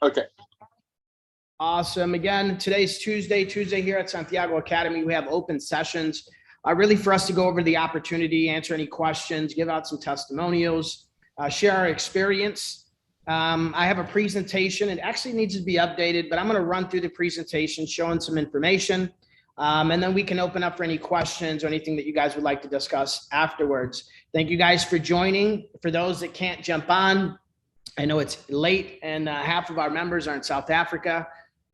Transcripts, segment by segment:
Okay. Awesome. Again, today's Tuesday here at Santiago Academy. We have open sessions really for us to go over the opportunity, answer any questions, give out some testimonials, share our experience. I have a presentation. It actually needs to be updated, but I'm going to run through the presentation showing some information. And then we can open up for any questions or anything that you guys would like to discuss afterwards. Thank you guys for joining. For those that can't jump on, I know it's late and half of our members are in South Africa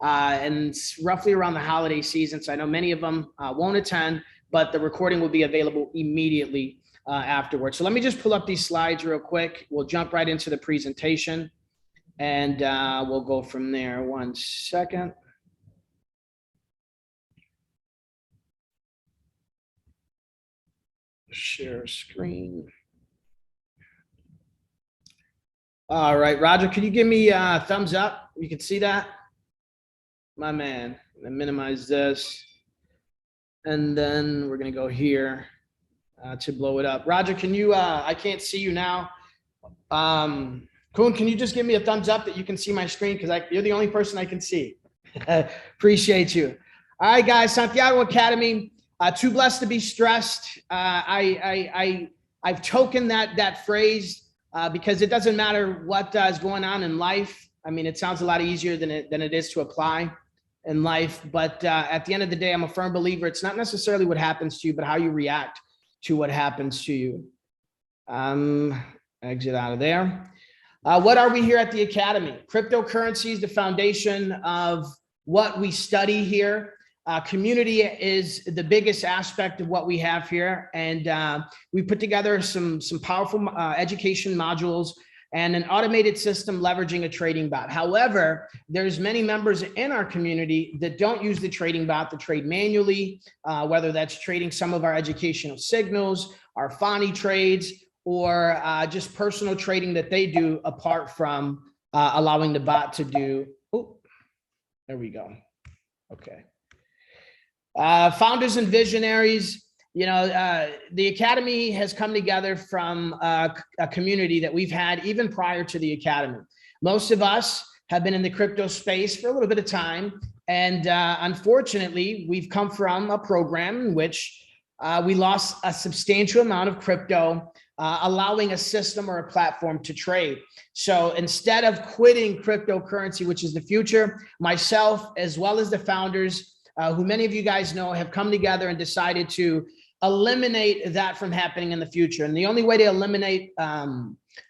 and it's roughly around the holiday season. So I know many of them won't attend, but the recording will be available immediately afterwards. So let me just pull up these slides real quick. We'll jump right into the presentation and we'll go from there. 1 second. Share screen. All right, Roger, could you give me a thumbs up? You can see that? My man. I minimize this. And then we're going to go here to blow it up. Roger, can you, I can't see you now. Kuhn, can you just give me a thumbs up that you can see my screen? Because you're the only person I can see. Appreciate you. All right, guys, Santiago Academy. Too blessed to be stressed. I've tokened that phrase. Because it doesn't matter what is going on in life. I mean, it sounds a lot easier than it is to apply in life. But at the end of the day, I'm a firm believer. It's not necessarily what happens to you, but how you react to what happens to you. Exit out of there. What are we here at the Academy? Cryptocurrency is the foundation of what we study here. Community is the biggest aspect of what we have here. And we put together some powerful education modules and an automated system leveraging a trading bot. However, there's many members in our community that don't use the trading bot to trade manually, whether that's trading some of our educational signals, our Fani trades, or just personal trading that they do apart from allowing the bot to do. Oh, there we go. Okay. Founders and visionaries, you know, the Academy has come together from a community that we've had even prior to the Academy. Most of us have been in the crypto space for a little bit of time. And unfortunately, we've come from a program in which we lost a substantial amount of crypto, allowing a system or a platform to trade. So instead of quitting cryptocurrency, which is the future, myself, as well as the founders, who many of you guys know, have come together and decided to eliminate that from happening in the future. And the only way to eliminate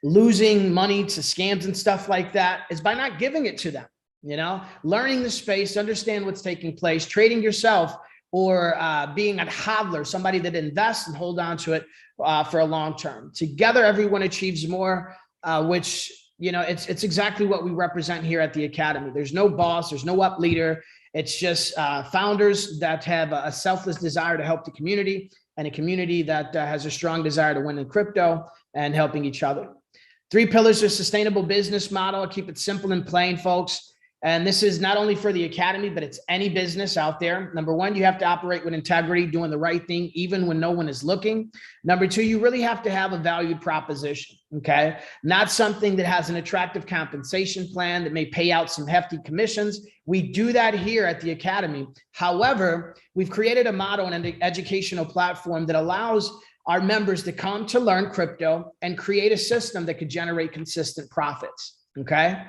losing money to scams and stuff like that is by not giving it to them, you know, learning the space, understand what's taking place, trading yourself, or being a hodler, somebody that invests and hold on to it for a long term. Together, everyone achieves more, which, you know, it's exactly what we represent here at the Academy. There's no boss, there's no up leader. It's just founders that have a selfless desire to help the community, and a community that has a strong desire to win in crypto and helping each other. 3 pillars of sustainable business model. I'll keep it simple and plain, folks. And this is not only for the Academy, but it's any business out there. Number 1, you have to operate with integrity, doing the right thing, even when no one is looking. Number 2, you really have to have a valued proposition, okay? Not something that has an attractive compensation plan that may pay out some hefty commissions. We do that here at the Academy. However, we've created a model and an educational platform that allows our members to come to learn crypto and create a system that could generate consistent profits, okay?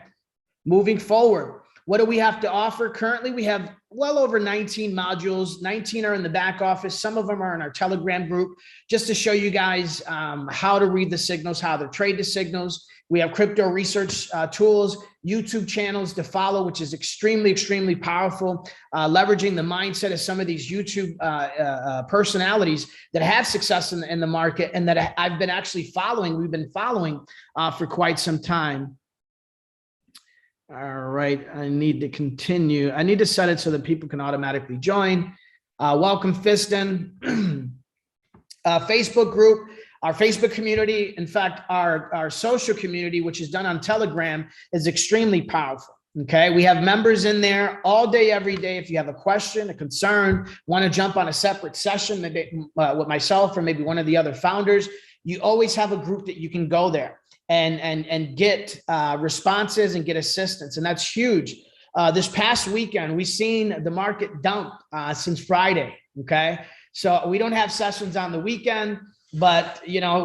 Moving forward, what do we have to offer? Currently, we have well over 19 modules. 19 are in the back office. Some of them are in our Telegram group, just to show you guys how to read the signals, how to trade the signals. We have crypto research tools, YouTube channels to follow, which is extremely, extremely powerful, leveraging the mindset of some of these YouTube personalities that have success in the market and that I've been actually following. We've been following for quite some time. All right, I need to continue. I need to set it so that people can automatically join. Welcome, Fiston. Facebook group, our Facebook community, in fact, our social community, which is done on Telegram, is extremely powerful. Okay, we have members in there all day, every day. If you have a question, a concern, want to jump on a separate session, maybe with myself or maybe one of the other founders, you always have a group that you can go there and get responses and get assistance. And that's huge. This past weekend, we've seen the market dump since Friday. Okay. So we don't have sessions on the weekend, but,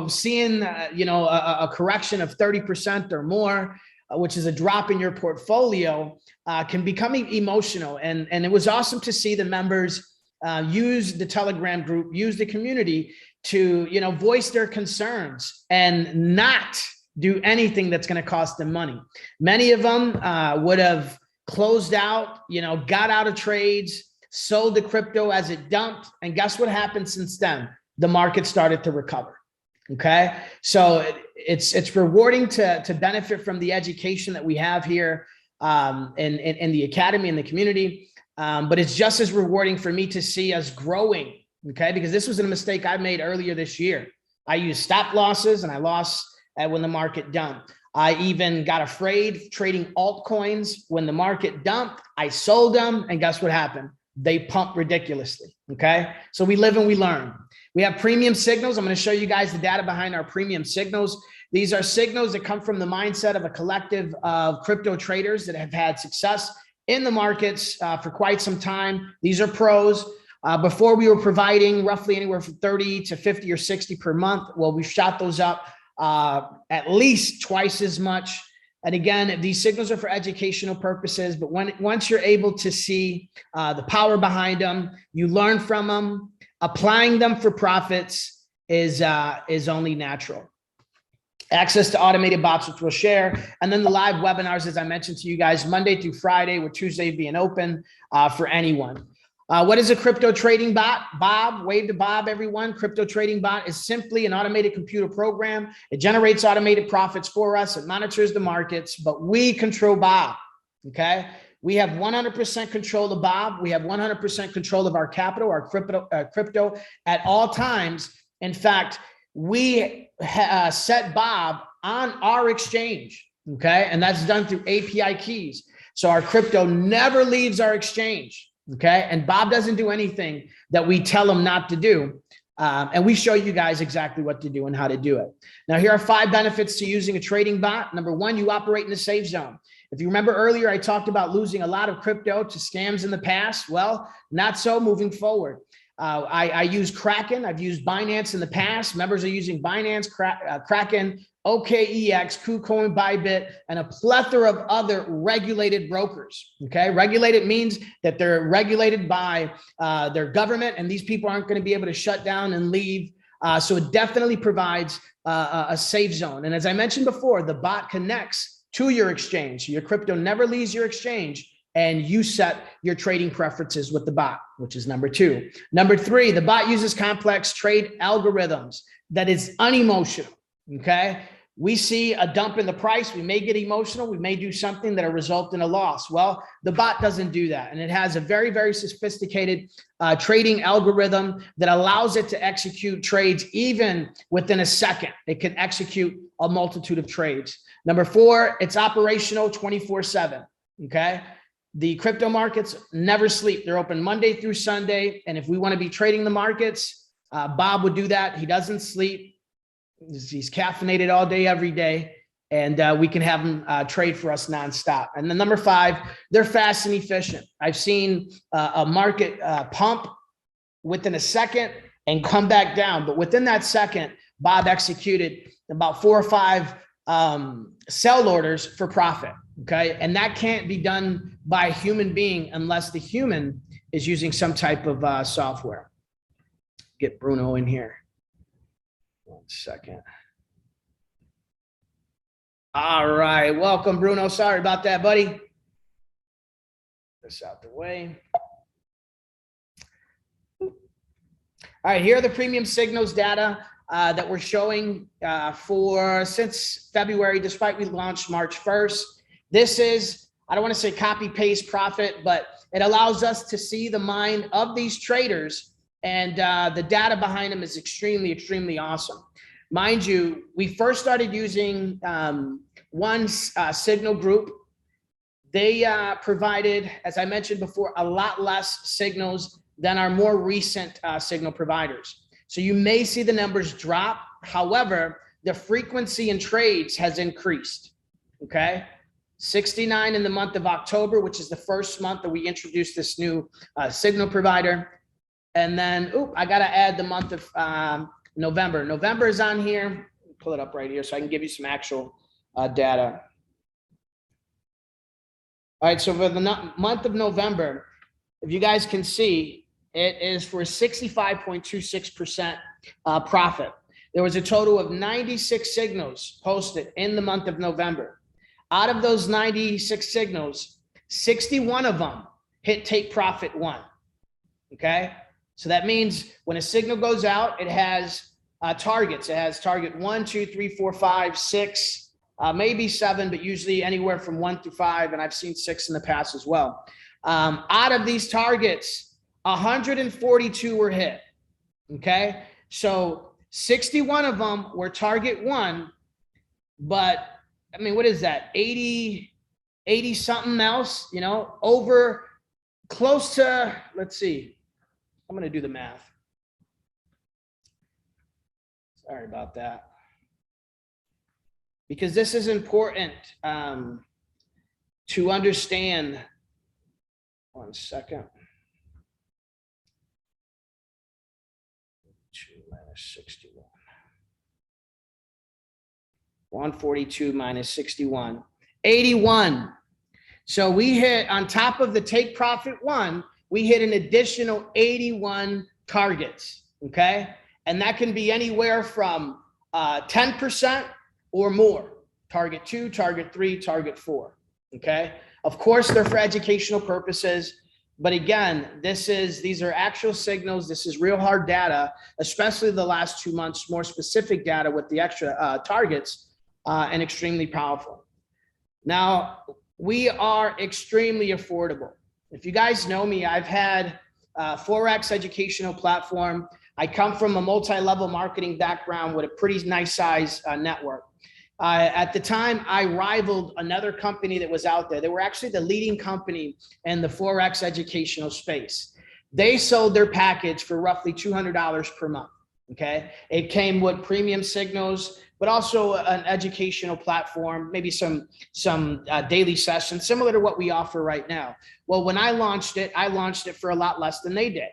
seeing, a correction of 30% or more, which is a drop in your portfolio, can become emotional. And it was awesome to see the members use the Telegram group, use the community to, voice their concerns and not do anything that's going to cost them money. Many of them would have closed out, got out of trades, sold the crypto as it dumped. And guess what happened since then? The market started to recover. Okay. So it's rewarding to benefit from the education that we have here in the academy and the community. But it's just as rewarding for me to see us growing. Okay. Because this was a mistake I made earlier this year. I used stop losses and I lost when the market dumped. I even got afraid trading altcoins when the market dumped. I sold them, and guess what happened? They pumped ridiculously. Okay. So we live and we learn. We have premium signals. I'm going to show you guys the data behind our premium signals. These are signals that come from the mindset of a collective of crypto traders that have had success in the markets for quite some time. These are pros. Before we were providing roughly anywhere from 30 to 50 or 60 per month. Well, we shot those up at least twice as much. And again, these signals are for educational purposes, but once you're able to see the power behind them, you learn from them, applying them for profits is only natural. Access to automated bots, which we'll share. And then the live webinars, as I mentioned to you guys, Monday through Friday, with Tuesday being open for anyone. What is a crypto trading bot? Bob, wave to Bob, everyone. Crypto trading bot is simply an automated computer program. It generates automated profits for us. It monitors the markets, but we control Bob. Okay. We have 100% control of Bob. We have 100% control of our capital, our crypto at all times. In fact, we set Bob on our exchange. Okay. And that's done through API keys. So our crypto never leaves our exchange. Okay. And Bob doesn't do anything that we tell him not to do. And we show you guys exactly what to do and how to do it. Now, here are 5 benefits to using a trading bot. Number 1, you operate in a safe zone. If you remember earlier, I talked about losing a lot of crypto to scams in the past. Well, not so moving forward. I use Kraken. I've used Binance in the past. Members are using Binance, Kraken, OKEX, KuCoin, Bybit, and a plethora of other regulated brokers. Okay, regulated means that they're regulated by their government, and these people aren't going to be able to shut down and leave. So it definitely provides a safe zone. And as I mentioned before, the bot connects to your exchange. So your crypto never leaves your exchange, and you set your trading preferences with the bot, which is number 2. Number 3, the bot uses complex trade algorithms that is unemotional. Okay. We see a dump in the price. We may get emotional. We may do something that'll result in a loss. Well, the bot doesn't do that. And it has a very, very sophisticated trading algorithm that allows it to execute trades even within a second. It can execute a multitude of trades. Number 4, it's operational 24/7. Okay. The crypto markets never sleep. They're open Monday through Sunday. And if we want to be trading the markets, Bob would do that. He doesn't sleep. He's caffeinated all day, every day, and we can have him trade for us nonstop. And then number 5, they're fast and efficient. I've seen a market pump within a second and come back down, but within that second, Bob executed about 4 or 5 sell orders for profit. Okay, and that can't be done by a human being unless the human is using some type of software. Get Bruno in here. 1 second. All right. Welcome, Bruno. Sorry about that, buddy. This out the way. All right. Here are the premium signals data that we're showing since February, despite we launched March 1st. This is, I don't want to say copy paste profit, but it allows us to see the mind of these traders, and the data behind them is extremely, extremely awesome. Mind you, we first started using one signal group. They provided, as I mentioned before, a lot less signals than our more recent signal providers. So you may see the numbers drop However, the frequency in trades has increased, okay? 69 in the month of October, which is the first month that we introduced this new signal provider. And then, I got to add the month of November. November is on here. Pull it up right here so I can give you some actual data. All right, so for the month of November, if you guys can see, it is for 65.26% profit. There was a total of 96 signals posted in the month of November. Out of those 96 signals, 61 of them hit take profit 1, okay? So that means when a signal goes out, it has targets. It has target 1, 2, 3, 4, 5, 6, maybe 7, but usually anywhere from 1 to 5, and I've seen 6 in the past as well. Out of these targets, 142 were hit, okay? So 61 of them were target 1, but I mean, what is that? 80 something else, you know, over close to, let's see, I'm going to do the math. Sorry about that. Because this is important to understand. 1 second. 2 minus 61. 142 minus 61. 81. So we hit, on top of the take profit 1, we hit an additional 81 targets, okay? And that can be anywhere from 10% or more. Target 2, target 3, target 4, okay? Of course, they're for educational purposes. But again, these are actual signals. This is real hard data, especially the last 2 months, more specific data with the extra targets, and extremely powerful. Now, we are extremely affordable. If you guys know me, I've had Forex educational platform. I come from a multi-level marketing background with a pretty nice size network. At the time, I rivaled another company that was out there. They were actually the leading company in the Forex educational space. They sold their package for roughly $200 per month, okay? It came with premium signals, but also an educational platform, maybe some daily sessions, similar to what we offer right now. Well, when I launched it for a lot less than they did,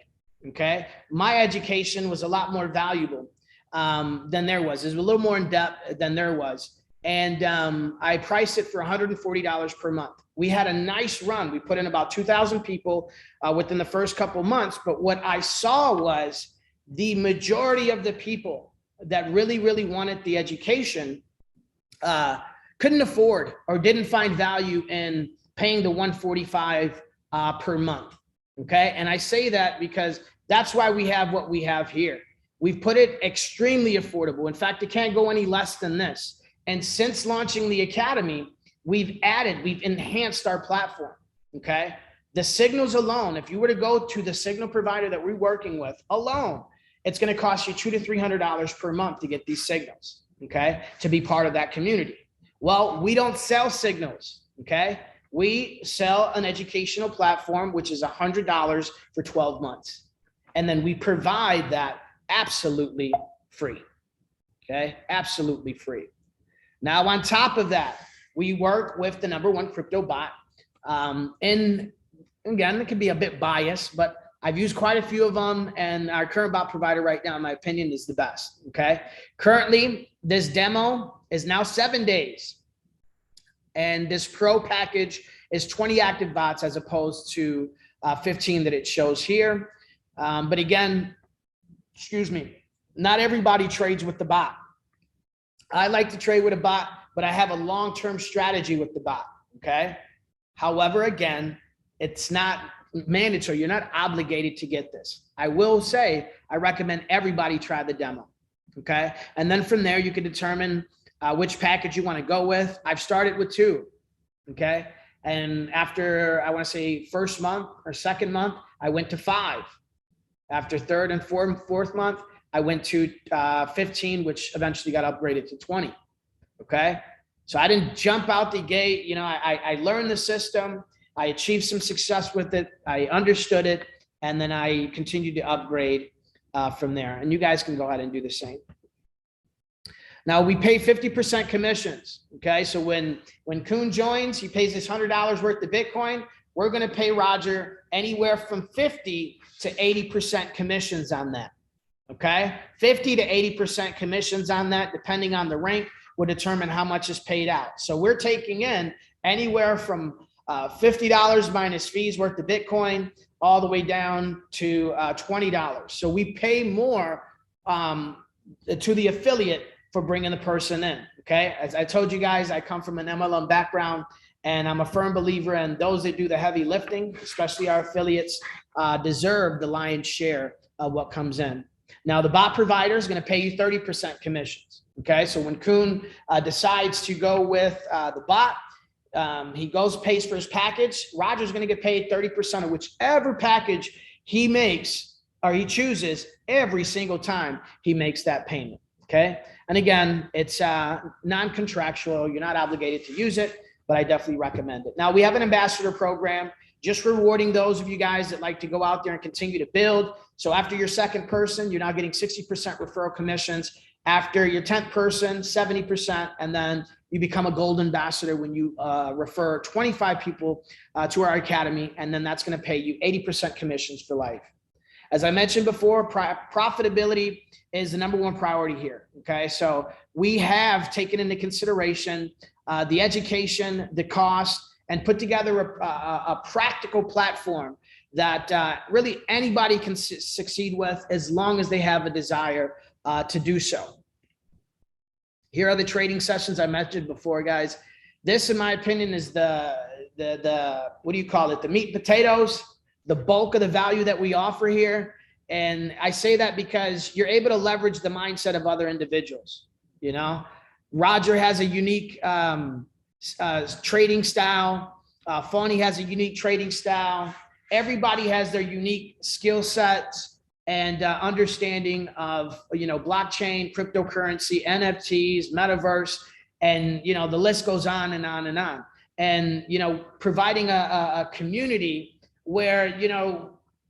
okay? My education was a lot more valuable than there was. It was a little more in depth than there was. And I priced it for $140 per month. We had a nice run. We put in about 2,000 people within the first couple months. But what I saw was the majority of the people that really, really wanted the education couldn't afford or didn't find value in paying the $145 per month. Okay. And I say that because that's why we have what we have here. We've put it extremely affordable. In fact, it can't go any less than this. And since launching the Academy, we've enhanced our platform, okay? The signals alone, if you were to go to the signal provider that we're working with alone, it's gonna cost you $200 to $300 per month to get these signals, okay? To be part of that community. Well, we don't sell signals, okay? We sell an educational platform, which is $100 for 12 months. And then we provide that absolutely free, okay? Absolutely free. Now, on top of that, we work with the #1 crypto bot. And again, it can be a bit biased, but I've used quite a few of them, and our current bot provider right now, in my opinion, is the best, okay? Currently, this demo is now 7 days. And this pro package is 20 active bots as opposed to 15 that it shows here. But again, excuse me, not everybody trades with the bot. I like to trade with a bot, but I have a long-term strategy with the bot, okay? However, again, it's not mandatory. You're not obligated to get this. I will say I recommend everybody try the demo, okay? And then from there, you can determine which package you want to go with. I've started with 2, okay? And after, I want to say, first month or second month, I went to 5. After third and fourth month, I went to 15, which eventually got upgraded to 20, okay? So I didn't jump out the gate. You know, I learned the system. I achieved some success with it. I understood it. And then I continued to upgrade from there. And you guys can go ahead and do the same. Now we pay 50% commissions. Okay. So when Kuhn joins, he pays us $100 worth of Bitcoin. We're going to pay Roger anywhere from 50 to 80% commissions on that. Okay. 50 to 80% commissions on that, depending on the rank, will determine how much is paid out. So we're taking in anywhere from $50 minus fees worth of Bitcoin all the way down to $20. So we pay more to the affiliate for bringing the person in. Okay. As I told you guys, I come from an MLM background, and I'm a firm believer in those that do the heavy lifting, especially our affiliates, deserve the lion's share of what comes in. Now, the bot provider is going to pay you 30% commissions. Okay. So when Kuhn decides to go with the bot, he goes, pays for his package. Roger's going to get paid 30% of whichever package he makes or he chooses every single time he makes that payment. Okay. And again, it's non-contractual. You're not obligated to use it, but I definitely recommend it. Now, we have an ambassador program, just rewarding those of you guys that like to go out there and continue to build. So after your second person, you're now getting 60% referral commissions. After your 10th person, 70%. And then you become a gold ambassador when you refer 25 people to our academy. And then that's going to pay you 80% commissions for life. As I mentioned before, profitability is the #1 priority here. Okay. So we have taken into consideration the education, the cost, and put together a practical platform that really anybody can succeed with as long as they have a desire to do so. Here are the trading sessions I mentioned before, guys. This, in my opinion, is the what do you call it? The meat and potatoes, the bulk of the value that we offer here. And I say that because you're able to leverage the mindset of other individuals. You know, Roger has a unique trading style. Fawny has a unique trading style. Everybody has their unique skill sets and understanding of, blockchain, cryptocurrency, NFTs, metaverse, and, the list goes on and on and on. And, providing a community where,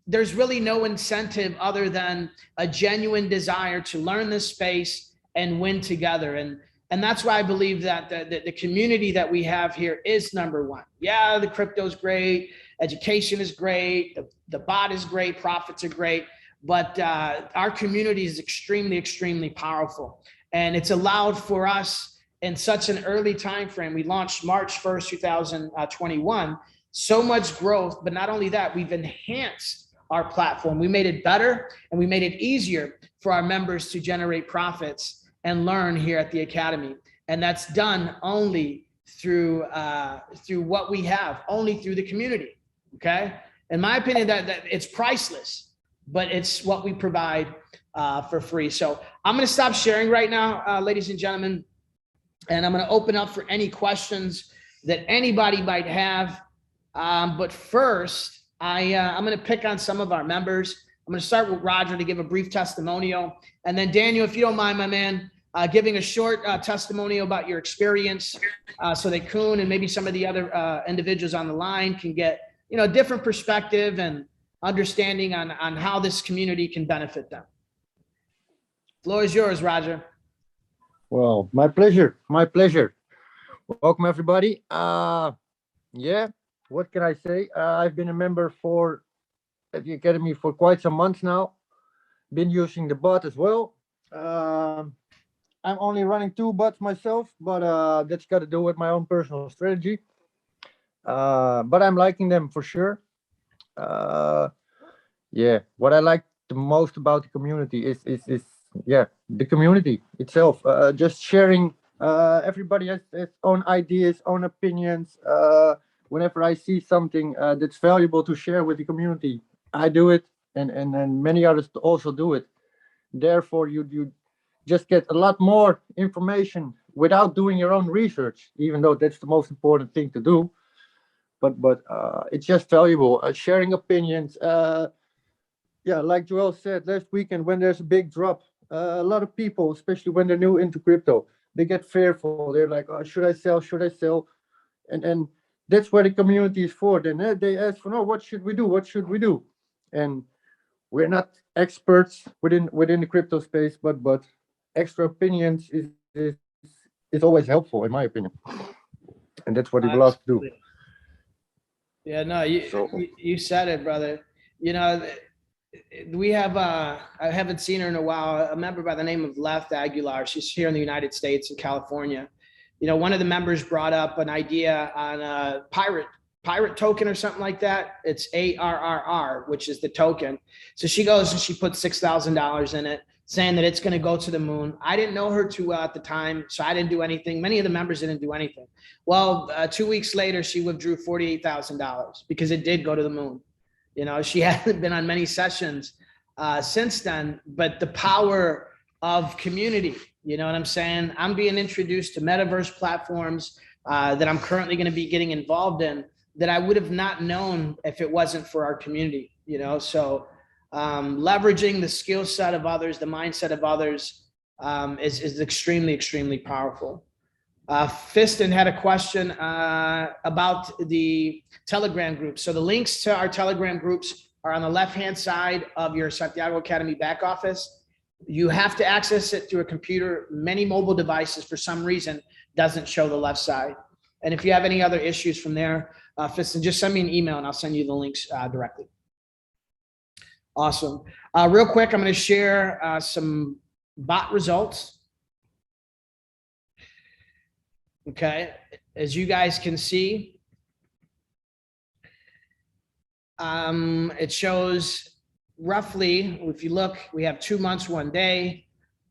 there's really no incentive other than a genuine desire to learn this space and win together. And that's why I believe that the community that we have here is #1. Yeah, the crypto is great. Education is great. The bot is great. Profits are great. But our community is extremely, extremely powerful. And it's allowed for us in such an early time frame. We launched March 1st, 2021. So much growth. But not only that, we've enhanced our platform. We made it better, and we made it easier for our members to generate profits and learn here at the Academy. And that's done only through what we have, only through the community. Okay. In my opinion, that it's priceless, but it's what we provide for free. So I'm going to stop sharing right now, ladies and gentlemen, and I'm going to open up for any questions that anybody might have. But first, I'm going to pick on some of our members. I'm going to start with Roger to give a brief testimonial. And then Daniel, if you don't mind, my man, giving a short testimonial about your experience so that Kuhn and maybe some of the other individuals on the line can get, a different perspective and understanding on how this community can benefit them. Floor is yours, Roger. Well, my pleasure. My pleasure. Welcome, everybody. Yeah, what can I say? I've been a member at the Academy for quite some months now. Been using the bot as well. I'm only running 2 bots myself, but that's got to do with my own personal strategy. But I'm liking them for sure. Yeah, what I like the most about the community is the community itself. Just sharing. Everybody has its own ideas, own opinions. Whenever I see something that's valuable to share with the community, I do it, and many others also do it. Therefore, you just get a lot more information without doing your own research, even though that's the most important thing to do. But it's just valuable. Sharing opinions. Yeah, like Joel said last weekend, when there's a big drop, a lot of people, especially when they're new into crypto, they get fearful. They're like, oh, should I sell? Should I sell? And that's where the community is for. Then they ask for, no, what should we do? What should we do? And we're not experts within the crypto space, but extra opinions is is always helpful, in my opinion, and that's what he loves to do. Yeah, no, you said it, brother. You know, we have I haven't seen her in a while, a member by the name of Left Aguilar. She's here in the United States in California. You know, one of the members brought up an idea on a pirate token or something like that. It's ARRR, which is the token. So she goes and she puts $6,000 in it, saying that it's going to go to the moon. I didn't know her too well at the time, so I didn't do anything. Many of the members didn't do anything. Well, 2 weeks later, she withdrew $48,000 because it did go to the moon. You know, she hasn't been on many sessions since then, but the power of community, you know what I'm saying? I'm being introduced to metaverse platforms that I'm currently going to be getting involved in that I would have not known if it wasn't for our community, you know? So leveraging the skill set of others, the mindset of others is extremely, extremely powerful. Fiston had a question about the Telegram group. So the links to our Telegram groups are on the left-hand side of your Santiago Academy back office. You have to access it through a computer. Many mobile devices, for some reason, doesn't show the left side. And if you have any other issues from there, Fiston, just send me an email and I'll send you the links directly. Awesome. Real quick, I'm going to share some bot results. Okay, as you guys can see, it shows roughly, if you look, we have 2 months, 1 day,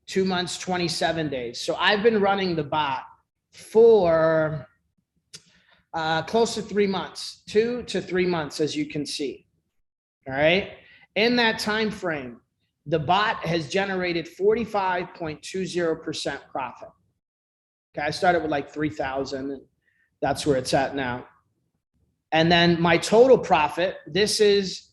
2 months, 27 days. So I've been running the bot for close to 3 months, 2 to 3 months, as you can see. All right. In that time frame, the bot has generated 45.20% profit. Okay, I started with like 3,000 and that's where it's at now. And then my total profit, this is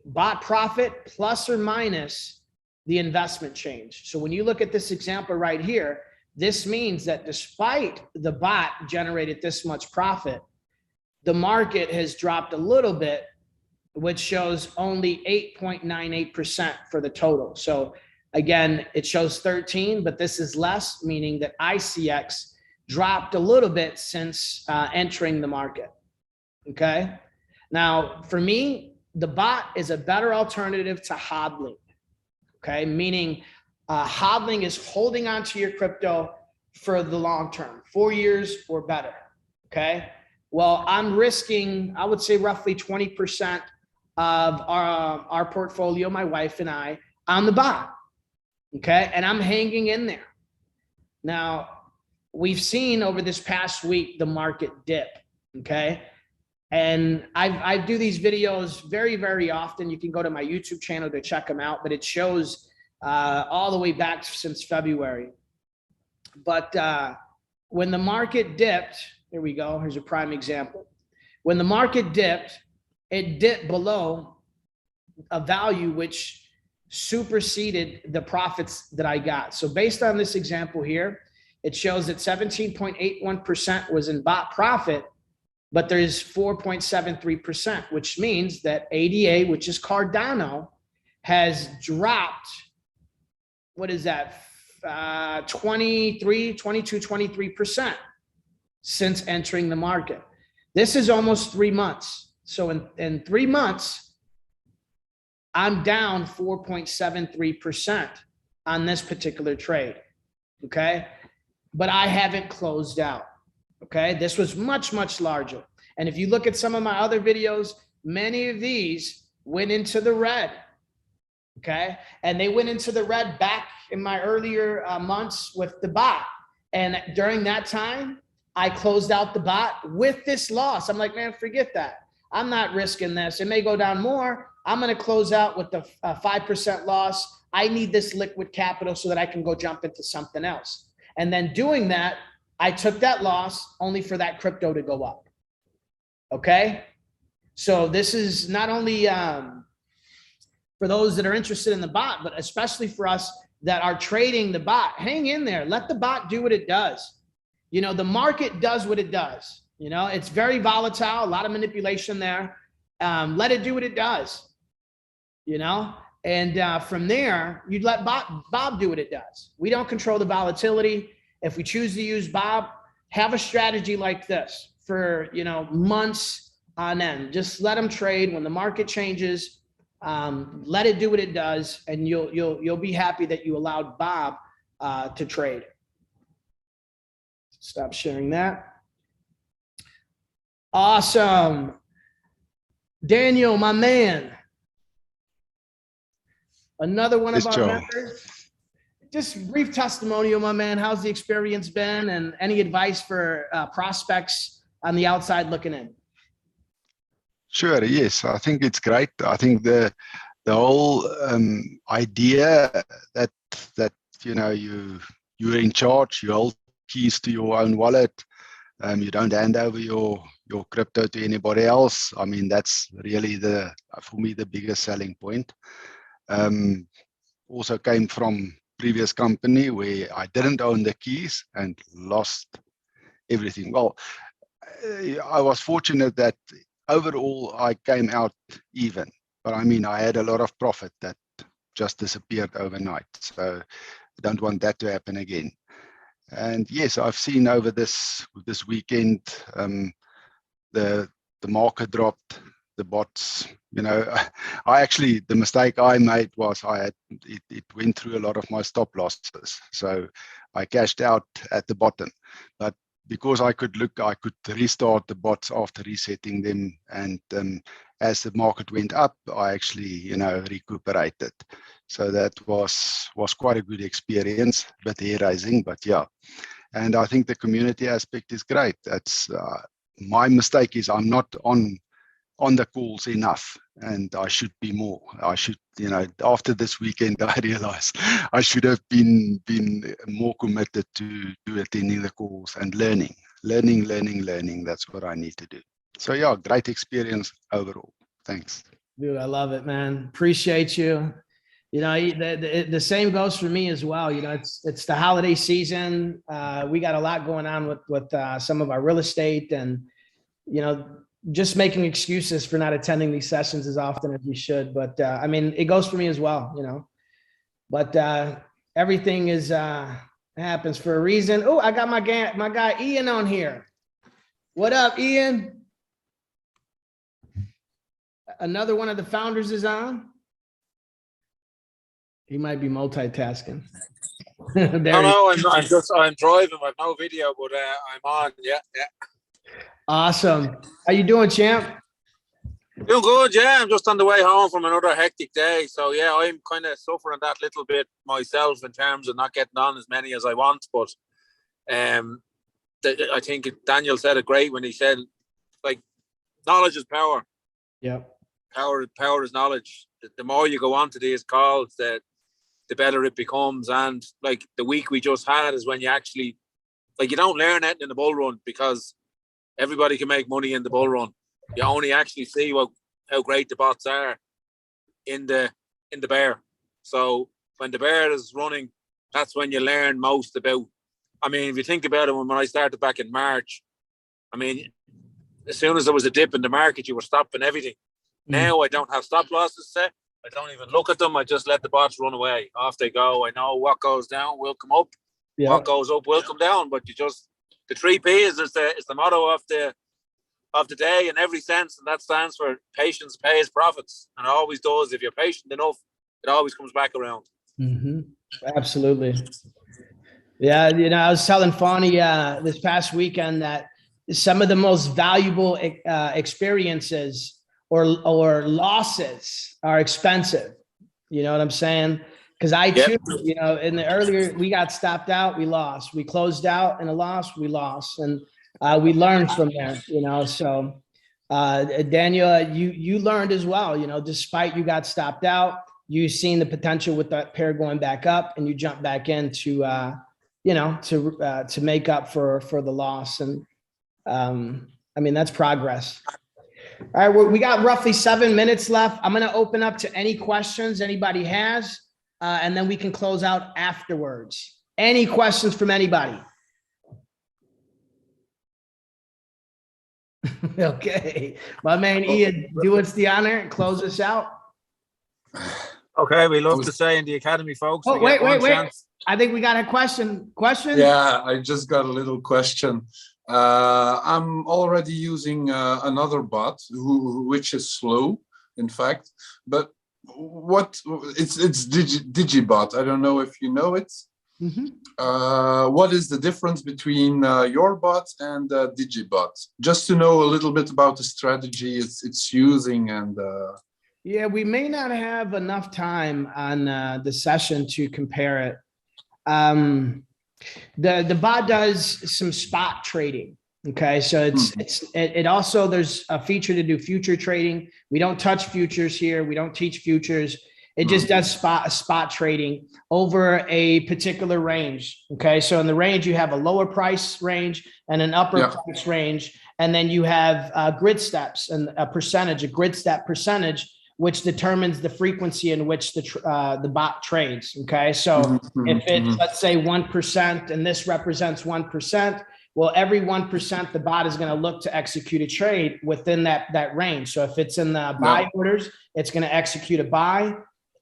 bot profit plus or minus the investment change. So when you look at this example right here, this means that despite the bot generated this much profit, the market has dropped a little bit, which shows only 8.98% for the total. So again, it shows 13, but this is less, meaning that ICX dropped a little bit since entering the market. Okay. Now, for me, the bot is a better alternative to hodling. Okay. Meaning hodling is holding onto your crypto for the long term, 4 years or better. Okay. Well, I'm risking, I would say roughly 20% of our portfolio, my wife and I, on the bot. Okay. And I'm hanging in there. Now, we've seen over this past week, the market dip. Okay. And I do these videos very, very often. You can go to my YouTube channel to check them out, but it shows all the way back since February. But when the market dipped, here we go. Here's a prime example. When the market dipped, it dipped below a value which superseded the profits that I got. So based on this example here, it shows that 17.81% was in bot profit, but there's 4.73%, which means that ADA, which is Cardano, has dropped, what is that, 23% since entering the market. This is almost 3 months. So in 3 months, I'm down 4.73% on this particular trade, okay? But I haven't closed out, okay? This was much, much larger. And if you look at some of my other videos, many of these went into the red, okay? And they went into the red back in my earlier months with the bot. And during that time, I closed out the bot with this loss. I'm like, man, forget that. I'm not risking this. It may go down more. I'm going to close out with the 5% loss. I need this liquid capital so that I can go jump into something else. And then doing that, I took that loss only for that crypto to go up. Okay. So this is not only for those that are interested in the bot, but especially for us that are trading the bot. Hang in there. Let the bot do what it does. You know, the market does what it does. You know, it's very volatile, a lot of manipulation there. Let it do what it does, you know, and from there, you'd let Bob do what it does. We don't control the volatility. if we choose to use Bob, have a strategy like this for, months on end. Just let them trade. When the market changes, let it do what it does, and you'll be happy that you allowed Bob to trade. Stop sharing that. Awesome. Daniel, my man. Another one of our members. Just brief testimonial, my man. How's the experience been, and any advice for prospects on the outside looking in? Sure. Yes, I think it's great. I think the whole idea that you're in charge, you hold keys to your own wallet, you don't hand over your crypto to anybody else. I mean, that's really for me the biggest selling point. Also came from previous company where I didn't own the keys and lost everything. Well, I was fortunate that overall I came out even, but I mean, I had a lot of profit that just disappeared overnight. So I don't want that to happen again. And yes, I've seen over this weekend, the market dropped, the bots, the mistake I made was it went through a lot of my stop losses. So I cashed out at the bottom, but because I could restart the bots after resetting them. And as the market went up, I actually, recuperated. So that was quite a good experience, but hair raising, but yeah. And I think the community aspect is great. That's my mistake is I'm not on the calls enough, and I should be more. I should, after this weekend, I realized I should have been more committed to attending the calls and learning. That's what I need to do. So yeah, great experience overall. Thanks. Dude, I love it, man. Appreciate you. The same goes for me as well. It's the holiday season. We got a lot going on with some of our real estate, and, just making excuses for not attending these sessions as often as we should. But I mean, it goes for me as well, but everything happens for a reason. Oh, I got my guy Ian on here. What up, Ian? Another one of the founders is on. He might be multitasking. No, I'm driving. I have no video, but I'm on. Yeah. Awesome. How you doing, champ? Doing good, yeah. I'm just on the way home from another hectic day. So yeah, I'm kind of suffering that little bit myself in terms of not getting on as many as I want. But I think Daniel said it great when he said, like, knowledge is power. Yeah. Power is knowledge. The more you go on to these calls, the better it becomes. And like the week we just had is when you actually, like, you don't learn anything in the bull run because everybody can make money in the bull run. You only actually see how great the bots are in the bear. So when the bear is running, that's when you learn most about. I mean, if you think about it, when I started back in March, I mean, as soon as there was a dip in the market, you were stopping everything. Now I don't have stop losses set. I don't even look at them. I just let the bots run away. Off they go. I know what goes down will come up. Yeah. What goes up will come down. But the 3 P's is the motto of the day in every sense, and that stands for patience pays profits, and it always does. If you're patient enough, it always comes back around. Mm-hmm. Absolutely. Yeah, I was telling Fawny this past weekend that some of the most valuable experiences or losses are expensive. You know what I'm saying? Because too, in the earlier, we got stopped out, we lost. We closed out in a loss, we lost. And we learned from there, So Daniel, you learned as well, despite you got stopped out, you seen the potential with that pair going back up, and you jumped back in to make up for the loss. And I mean, that's progress. All right, we got roughly 7 minutes left. I'm going to open up to any questions anybody has, and then we can close out afterwards. Any questions from anybody? Okay, my man Ian, do us the honor and close us out. Okay, we love to say in the academy, folks. Oh, we get wait. one chance. I think we got a question. Question? Yeah, I just got a little question. I'm already using another bot, which is slow, in fact. But it's Digibot. I don't know if you know it. What is the difference between your bot and Digibot? Just to know a little bit about the strategy it's using and. Yeah, we may not have enough time on the session to compare it. The bot does some spot trading. Okay, so it also, there's a feature to do future trading. We don't touch futures here. We don't teach futures. It just does spot trading over a particular range. Okay, so in the range you have a lower price range and an upper price range, and then you have grid steps and a grid step percentage, which determines the frequency in which the bot trades. Okay, so if it's, let's say 1% and this represents 1%, well, every 1% the bot is going to look to execute a trade within that range. So if it's in the buy orders, it's going to execute a buy,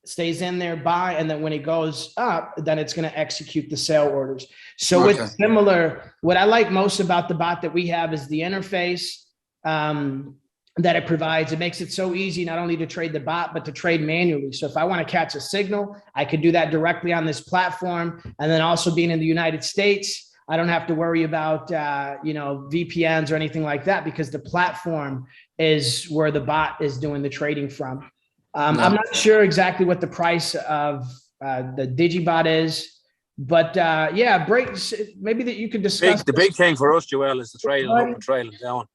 stays in there, buy, and then when it goes up, then it's going to execute the sell orders. So it's similar. What I like most about the bot that we have is the interface that it provides. It makes it so easy not only to trade the bot, but to trade manually. So if I want to catch a signal, I could do that directly on this platform. And then also being in the United States, I don't have to worry about, VPNs or anything like that, because the platform is where the bot is doing the trading from. I'm not sure exactly what the price of the Digibot is, but maybe that you could discuss. The big thing for us, Joel, is the trailing up and trailing down.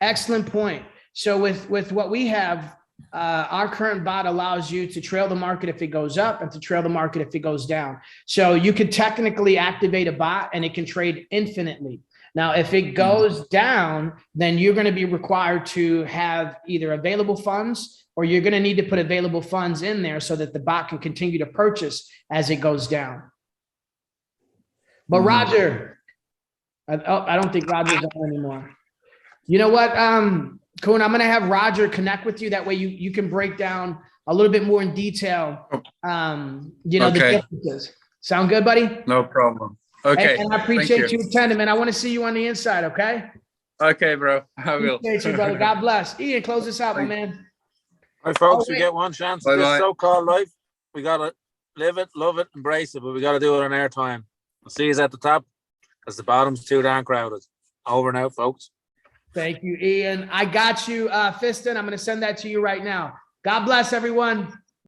Excellent point. So with what we have, our current bot allows you to trail the market if it goes up and to trail the market if it goes down. So you could technically activate a bot and it can trade infinitely. Now, if it goes down, then you're going to be required to have either available funds, or you're going to need to put available funds in there so that the bot can continue to purchase as it goes down. But Roger, I don't think Roger's on anymore. You know what, Koen, I'm going to have Roger connect with you. That way you can break down a little bit more in detail, the differences. Sound good, buddy? No problem. Okay. And I appreciate you attending, man. I want to see you on the inside, okay? Okay, bro. I will. Appreciate you, brother. God bless. Ian, close this out, my man. All right, folks, we get one chance in this so-called life. We got to live it, love it, embrace it, but we got to do it on our time. I'll see you at the top, because the bottom's too darn crowded. Over and out, folks. Thank you, Ian. I got you, Fiston. I'm going to send that to you right now. God bless, everyone.